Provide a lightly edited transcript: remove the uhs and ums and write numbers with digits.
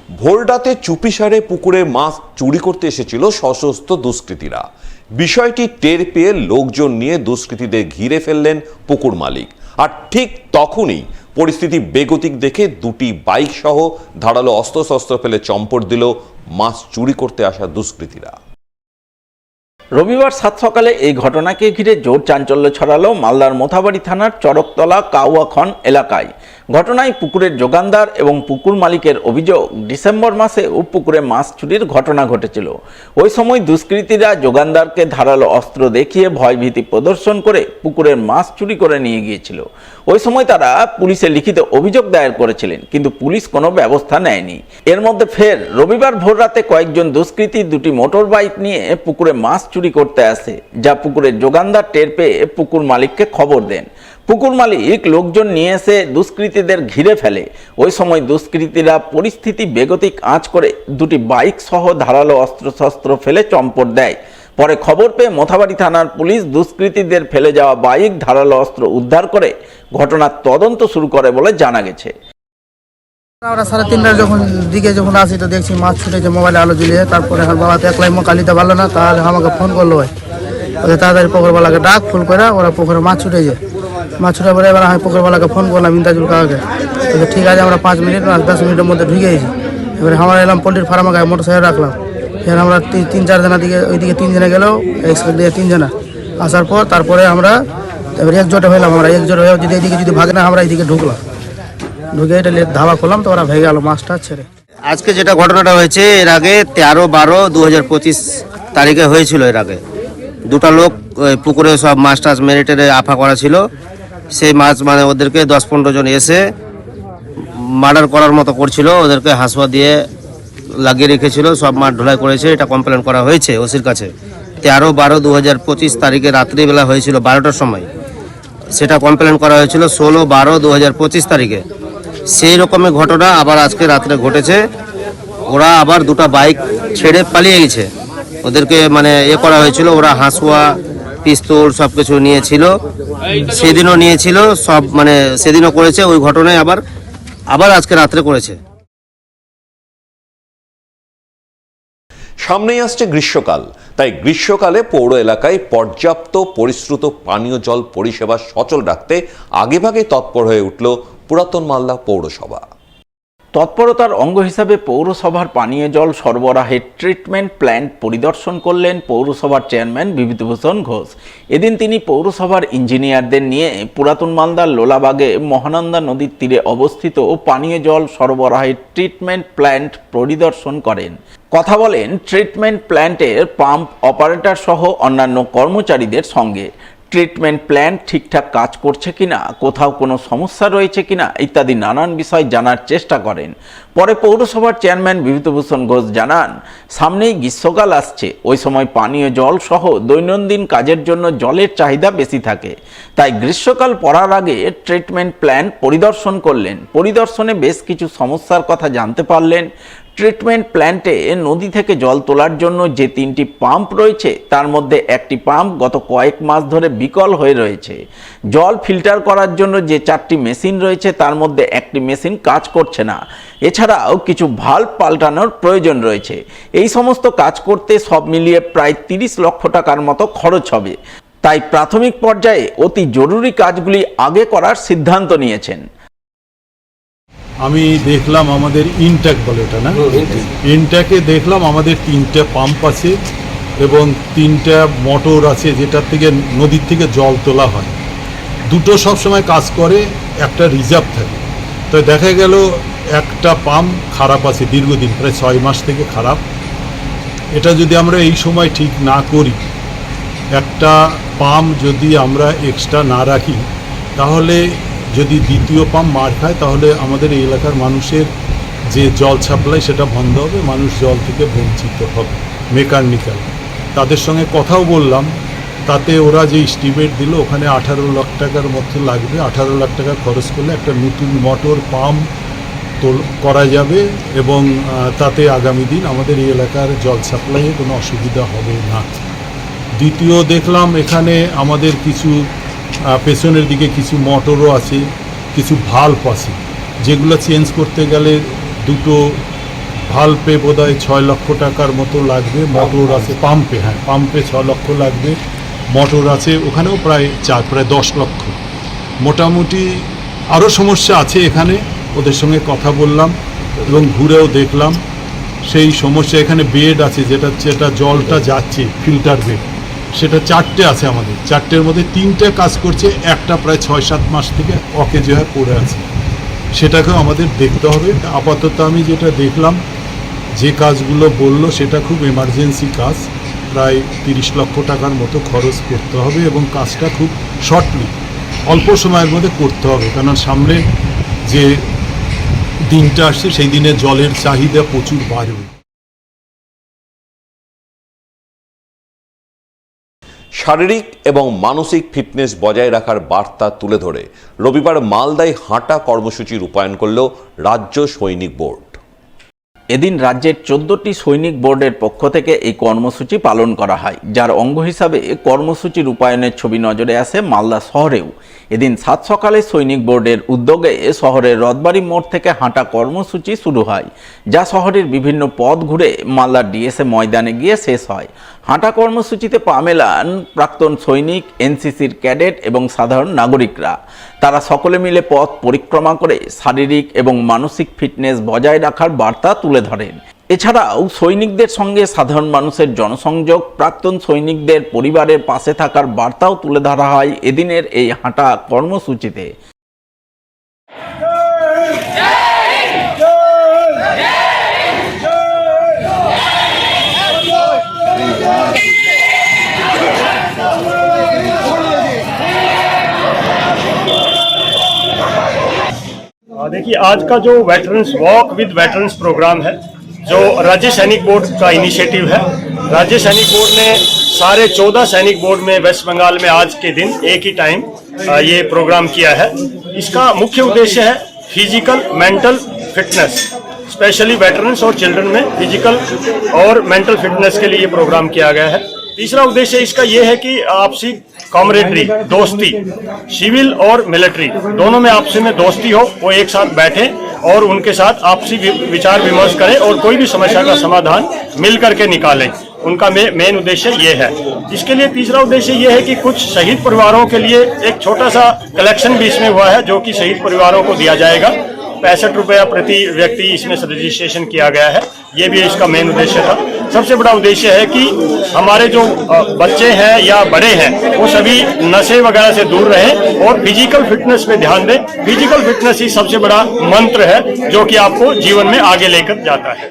ভোররাতে চুপিসারে পুকুরে মাছ চুরি করতে এসেছিল সশস্ত্র দুষ্কৃতীরা। বিষয়টি টের পেয়ে লোকজন নিয়ে দুষ্কৃতীদের ঘিরে ফেললেন পুকুর মালিক। আর ঠিক তখনই পরিস্থিতি বেগতিক দেখে দুটি বাইক সহ ধারালো অস্ত্রশস্ত্র ফেলে চম্পট দিল মাছ চুরি করতে আসা দুষ্কৃতীরা। রবিবার সাত সকালে এই ঘটনাকে ঘিরে জোর চাঞ্চল্য ছড়ালো মালদার মোথাবাড়ি থানার চরকতলা কাউয়াখন এলাকায়। ঘটনায় পুকুরের যোগানদার এবং পুকুর মালিকের অভিযোগ, ডিসেম্বর মাসে পুকুরে মাছ চুরির ঘটনা ঘটেছিল। ওই সময় দুষ্কৃতীরা যোগানদারকে ধারালো অস্ত্র দেখিয়ে ভয়ভীতি প্রদর্শন করে পুকুরের মাছ চুরি করে নিয়ে গিয়েছিল। ওই সময় তারা পুলিশে লিখিত অভিযোগ দায়ের করেছিলেন, কিন্তু পুলিশ কোনো ব্যবস্থা নেয়নি। এর মধ্যে ফের রবিবার ভোররাতে কয়েকজন দুষ্কৃতী দুটি মোটর বাইক নিয়ে পুকুরে মাছ চুরি করতে আসে, যা পুকুরের যোগানদার টের পেয়ে পুকুর মালিককে খবর দেন। পুকুর মালিক লোকজন নিয়ে এসে দুষ্কৃতীদের ঘিরে ফেলে। ওই সময় দুষ্কৃতীরা পরিস্থিতি বেগতিক আঁচ করে দুটি বাইক সহ ধারালো অস্ত্রশস্ত্র ফেলে চম্পট দেয়। পরে খবর পেয়ে মোথাবাড়ি থানার পুলিশ দুষ্কৃতীদের ফেলে যাওয়া বাইক, ধারালো অস্ত্র উদ্ধার করে ঘটনার তদন্ত শুরু করে বলে জানা গেছে। আমরা 3:30টার দিকে যখন আসি তো দেখছি মাছ ছুটেছে মোবাইলে আলো জ্বলিয়ে। তারপরে আমার বাবা তো একলাই কালিতে পারলো না, তাহলে আমাকে ফোন করলো। ওদের তাড়াতাড়ি পুকুরওয়ালাকে ডাক, ফোন করে ওরা পুকুরে মাছ ছুটেছে। মাছ ছুটে পরে এবার আমি পুকুরওয়ালাকে ফোন করলাম, ইন্তাজুল কাকাকে। ঠিক আছে, আমরা 5 মিনিট 10 মিনিটের মধ্যে ঢুকে গেছি। এবারে আমরা এলাম পোলট্রির ফার্মে, মোটর সাইকেল রাখলাম। এবার আমরা 3-4 জনের দিকে ওইদিকে 3 জনে গেলেও এক সাইড দিয়ে 3 জনা আসার পর তারপরে আমরা এবার একজোট হইলাম। আমরা একজোট হয়ে যদি এইদিকে যদি ভাগে না, আমরা এইদিকে ঢুকলাম। ঢুকে এটা ধাবা করলাম, তো ওরা ভেঙে গেল মাছটা ছেড়ে। আজকে যেটা ঘটনাটা হয়েছে, এর আগে 13-12-2025 তারিখে হয়েছিল। এর আগে দুটা লোক পুকুরে সব মাছ টাছ মেরে টেরে আফা করা ছিল। সেই মাছ মানে ওদেরকে 10-15 জন এসে মার্ডার করার মতো করছিল। ওদেরকে হাসুয়া দিয়ে লাগিয়ে রেখেছিল, সব মাছ ঢোলাই করেছে। এটা কমপ্লেন করা হয়েছে ওসির কাছে। 13-12-2025 তারিখে রাত্রিবেলা হয়েছিল 12টার সময়। সেটা কমপ্লেন করা হয়েছিল 16-12-2025 তারিখে। সেই রকমের ঘটনা আবার আজকে রাত্রে ঘটেছে। ওরা আবার দুটো বাইক ছেড়ে পালিয়ে গেছে। ওদেরকে মানে করা হয়েছিল। ওরা হাসুয়া, পিস্তল সব কিছু নিয়েছিল, সেদিনও নিয়েছিল সব, মানে সেদিনও করেছে। ওই ঘটনায় আবার আজকে রাত্রে করেছে। সামনেই আসছে গ্রীষ্মকাল, তাই গ্রীষ্মকালে পৌর এলাকায় পর্যাপ্ত পরিশ্রুত পানীয় জল পরিষেবা সচল রাখতে আগেভাগে তৎপর হয়ে উঠল পুরাতন মালদা পৌরসভা। তৎপরতার অঙ্গ হিসাবে পৌরসভার পানীয় জল সরবরাহের ট্রিটমেন্ট প্ল্যান্ট পরিদর্শন করলেন পৌরসভার চেয়ারম্যান বিভূতিভূষণ ঘোষ। এদিন তিনি পৌরসভার ইঞ্জিনিয়ারদের নিয়ে পুরাতন মালদার লোলাবাগে মহানন্দা নদীর তীরে অবস্থিত পানীয় জল সরবরাহের ট্রিটমেন্ট প্ল্যান্ট পরিদর্শন করেন। কথা বলেন ট্রিটমেন্ট প্ল্যান্টের পাম্প অপারেটর সহ অন্যান্য কর্মচারীদের সঙ্গে। ট্রিটমেন্ট প্ল্যান্ট ঠিকঠাক কাজ করছে কিনা, কোথাও কোনো সমস্যা রয়েছে কিনা ইত্যাদি নানান বিষয় জানার চেষ্টা করেন। পরে পৌরসভার চেয়ারম্যান বিভূতিভূষণ ঘোষ জানান, সামনেই গ্রীষ্মকাল আসছে। ওই সময় পানীয় জল সহ দৈনন্দিন কাজের জন্য জলের চাহিদা বেশি থাকে। তাই গ্রীষ্মকাল পড়ার আগে ট্রিটমেন্ট প্ল্যান্ট পরিদর্শন করলেন। পরিদর্শনে বেশ কিছু সমস্যার কথা জানতে পারলেন। ট্রিটমেন্ট প্ল্যান্টে নদী থেকে জল তোলার জন্য যে 3টি পাম্প রয়েছে, তার মধ্যে একটি পাম্প গত কয়েক মাস ধরে বিকল হয়ে রয়েছে। জল ফিল্টার করার জন্য যে 4টি মেশিন রয়েছে, তার মধ্যে একটি মেশিন কাজ করছে না। এছাড়াও কিছু ভাল্ব পাল্টানোর প্রয়োজন রয়েছে। এই সমস্ত কাজ করতে সব মিলিয়ে প্রায় 30 লক্ষ টাকার মতো খরচ হবে। তাই প্রাথমিক পর্যায়ে অতি জরুরি কাজগুলি আগে করার সিদ্ধান্ত নিয়েছেন। আমি দেখলাম আমাদের ইনট্যাক বলে ওটা না, ইনট্যাকে দেখলাম আমাদের 3টে পাম্প আছে এবং 3টা মোটর আছে, যেটার থেকে নদীর থেকে জল তোলা হয়। দুটো সবসময় কাজ করে, একটা রিজার্ভ থাকে। তো দেখা গেল একটা পাম্প খারাপ আছে দীর্ঘদিন, প্রায় 6 মাস থেকে খারাপ। এটা যদি আমরা এই সময় ঠিক না করি, একটা পাম্প যদি আমরা এক্সট্রা না রাখি, তাহলে যদি দ্বিতীয় পাম্প মার খায়, তাহলে আমাদের এই এলাকার মানুষের যে জল সাপ্লাই সেটা বন্ধ হবে, মানুষ জল থেকে বঞ্চিত হবে। মেকানিক্যাল তাদের সঙ্গে কথাও বললাম, তাতে ওরা যে এস্টিমেট দিল, ওখানে 18 লাখ টাকার মতো লাগবে। 18 লাখ টাকা খরচ করলে একটা নতুন মোটর পাম্প করা যাবে এবং তাতে আগামী দিন আমাদের এই এলাকার জল সাপ্লাইয়ে কোনো অসুবিধা হবে না। দ্বিতীয় দেখলাম এখানে আমাদের কিছু পেছনের দিকে কিছু মোটরও আছে, কিছু ভাল্ব আছে, যেগুলো চেঞ্জ করতে গেলে দুটো ভাল্পে বোধহয় 6 লক্ষ টাকার মতো লাগবে, মোটর আছে পাম্পে, হ্যাঁ পাম্পে 6 লক্ষ লাগবে, মোটর আছে ওখানেও প্রায় 10 লক্ষ। মোটামুটি আরও সমস্যা আছে এখানে, ওদের সঙ্গে কথা বললাম এবং ঘুরেও দেখলাম। সেই সমস্যা এখানে বেড আছে, যেটা জলটা যাচ্ছে ফিল্টার বেড, সেটা 4টে আছে আমাদের, 4টের মধ্যে 3টে কাজ করছে, একটা প্রায় 6-7 মাস থেকে অকেজো হয়ে পড়ে আছে, সেটাকেও আমাদের দেখতে হবে। আপাতত আমি যেটা দেখলাম, যে কাজগুলো বললো সেটা খুব এমার্জেন্সি কাজ, প্রায় 30 লক্ষ টাকার মতো খরচ করতে হবে এবং কাজটা খুব শর্টলি অল্প সময়ের মধ্যে করতে হবে, কারণ সামনে যে দিনটা আসছে সেই দিনে জলের চাহিদা প্রচুর বাড়বে। শারীরিক এবং মানসিক ফিটনেস বজায় রাখার বার্তা তুলে ধরে রবিবার মালদায় হাঁটা কর্মসূচি রূপায়ণ করল রাজ্য সৈনিক বোর্ড। এদিন রাজ্যের 14টি সৈনিক বোর্ডের পক্ষ থেকে এই কর্মসূচি পালন করা হয়, যার অঙ্গ হিসাবে কর্মসূচি রূপায়ণের ছবি নজরে আসে মালদা শহরেও। এদিন 7 সকালে সৈনিক বোর্ডের উদ্যোগে শহরের রথবাড়ি মোড় থেকে হাঁটা কর্মসূচি শুরু হয়, যা শহরের বিভিন্ন পথ ঘুরে মালদার ডিএসএ ময়দানে গিয়ে শেষ হয়। হাঁটা কর্মসূচিতে পা মেলান প্রাক্তন সৈনিক, এনসিসির ক্যাডেট এবং সাধারণ নাগরিকরা। তারা সকলে মিলে পথ পরিক্রমা করে শারীরিক এবং মানসিক ফিটনেস বজায় রাখার বার্তা তুলে ধরেন। এছাড়াও সৈনিকদের সঙ্গে সাধারণ মানুষের জনসংযোগ, প্রাক্তন সৈনিকদের পরিবারের পাশে থাকার বার্তাও তুলে ধরা হয় এদিনের এই হাঁটা কর্মসূচিতে। देखिए, आज का जो veterans walk with veterans programme है, जो राज्य सैनिक बोर्ड का इनिशिएटिव है। राज्य सैनिक बोर्ड ने सारे 14 सैनिक बोर्ड में वेस्ट बंगाल में आज के दिन एक ही टाइम ये प्रोग्राम किया है। इसका मुख्य उद्देश्य है physical mental fitness, specially veterans और चिल्ड्रन में फिजिकल और मेंटल फिटनेस के लिए ये प्रोग्राम किया गया है। तीसरा उद्देश्य इसका ये है कि आपसी कॉमरेडरी, दोस्ती, सिविल और मिलिट्री दोनों में आपसी में दोस्ती हो, वो एक साथ बैठे और उनके साथ आपसी विचार विमर्श करें और कोई भी समस्या का समाधान मिल करके निकालें। उनका मेन उद्देश्य ये है। इसके लिए तीसरा उद्देश्य ये है कि कुछ शहीद परिवारों के लिए एक छोटा सा कलेक्शन भी इसमें हुआ है, जो कि शहीद परिवारों को दिया जाएगा। 65 रुपया प्रति व्यक्ति इसमें रजिस्ट्रेशन किया गया है। ये भी इसका मेन उद्देश्य था। सबसे बड़ा उद्देश्य है कि हमारे जो बच्चे हैं या बड़े हैं वो सभी नशे वगैरह से दूर रहें और फिजिकल फिटनेस पे ध्यान दें। फिजिकल फिटनेस ही सबसे बड़ा मंत्र है जो कि आपको जीवन में आगे लेकर जाता है।